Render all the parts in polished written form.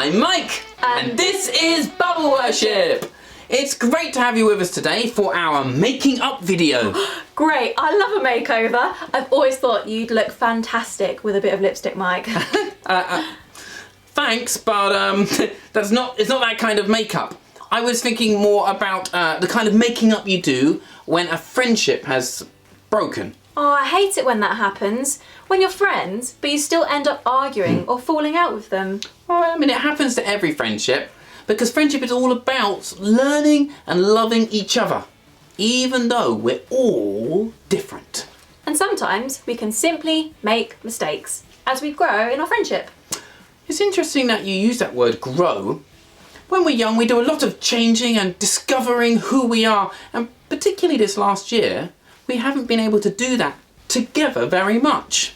I'm Mike, and this is Bubble Worship. It's great to have you with us today for our making up video. Great, I love a makeover. I've always thought you'd look fantastic with a bit of lipstick, Mike. Thanks, but it's not that kind of makeup. I was thinking more about the kind of making up you do when a friendship has broken. Oh, I hate it when that happens. When you're friends, but you still end up arguing or falling out with them. Well, I mean, it happens to every friendship, because friendship is all about learning and loving each other, even though we're all different. And sometimes we can simply make mistakes as we grow in our friendship. It's interesting that you use that word grow. When we're young, we do a lot of changing and discovering who we are, and particularly this last year, we haven't been able to do that together very much.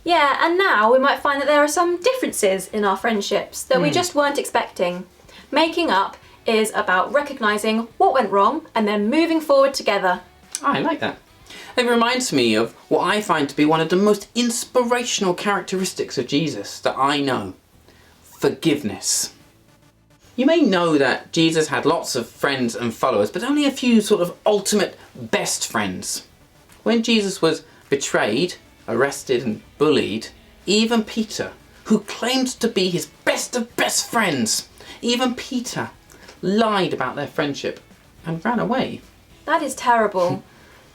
Yeah, and now we might find that there are some differences in our friendships that we just weren't expecting. Making up is about recognising what went wrong and then moving forward together. I like that. It reminds me of what I find to be one of the most inspirational characteristics of Jesus that I know. Forgiveness. You may know that Jesus had lots of friends and followers, but only a few sort of ultimate best friends. When Jesus was betrayed, arrested and bullied, even Peter, who claimed to be his best of best friends, even Peter lied about their friendship and ran away. That is terrible.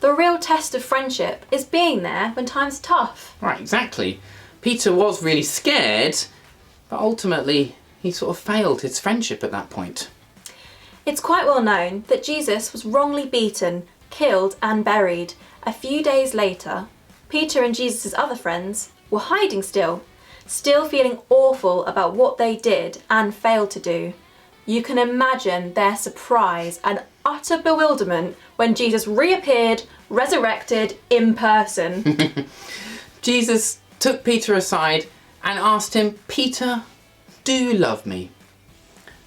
The real test of friendship is being there when times are tough. Right, exactly. Peter was really scared, but ultimately he sort of failed his friendship at that point. It's quite well known that Jesus was wrongly beaten, killed and buried. A few days later, Peter and Jesus' other friends were hiding still feeling awful about what they did and failed to do. You can imagine their surprise and utter bewilderment when Jesus reappeared, resurrected in person. Jesus took Peter aside and asked him, "Peter, do you love me?"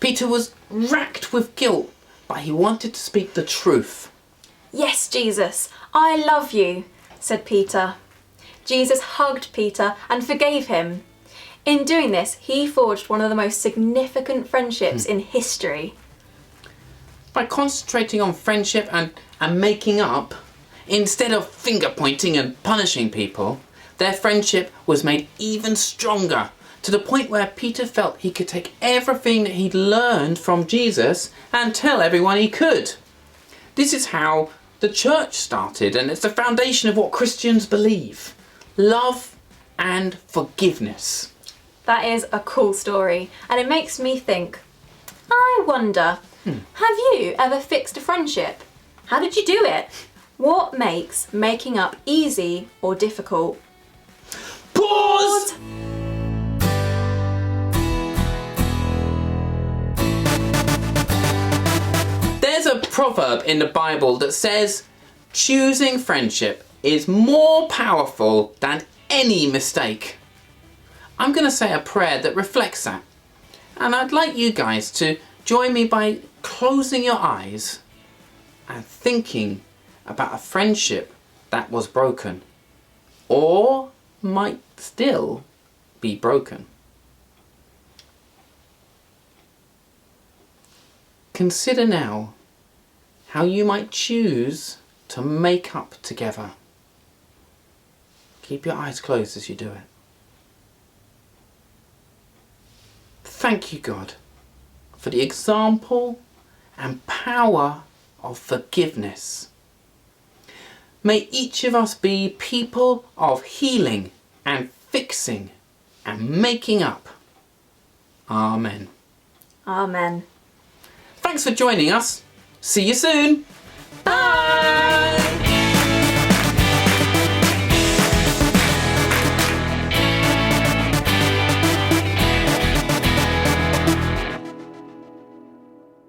Peter was racked with guilt, but he wanted to speak the truth. "Yes, Jesus, I love you," said Peter. Jesus hugged Peter and forgave him. In doing this, he forged one of the most significant friendships in history. By concentrating on friendship and making up, instead of finger pointing and punishing people, their friendship was made even stronger, to the point where Peter felt he could take everything that he'd learned from Jesus and tell everyone he could. This is how the church started, and it's the foundation of what Christians believe. Love and forgiveness. That is a cool story, and it makes me think. I wonder, have you ever fixed a friendship? How did you do it? What makes making up easy or difficult? Pause! There's a proverb in the Bible that says, choosing friendship is more powerful than any mistake. I'm going to say a prayer that reflects that. And I'd like you guys to join me by closing your eyes and thinking about a friendship that was broken, or might still be broken. Consider now how you might choose to make up together. Keep your eyes closed as you do it. Thank you, God, for the example and power of forgiveness. May each of us be people of healing and fixing and making up. Amen. Amen. Thanks for joining us. See you soon. Bye!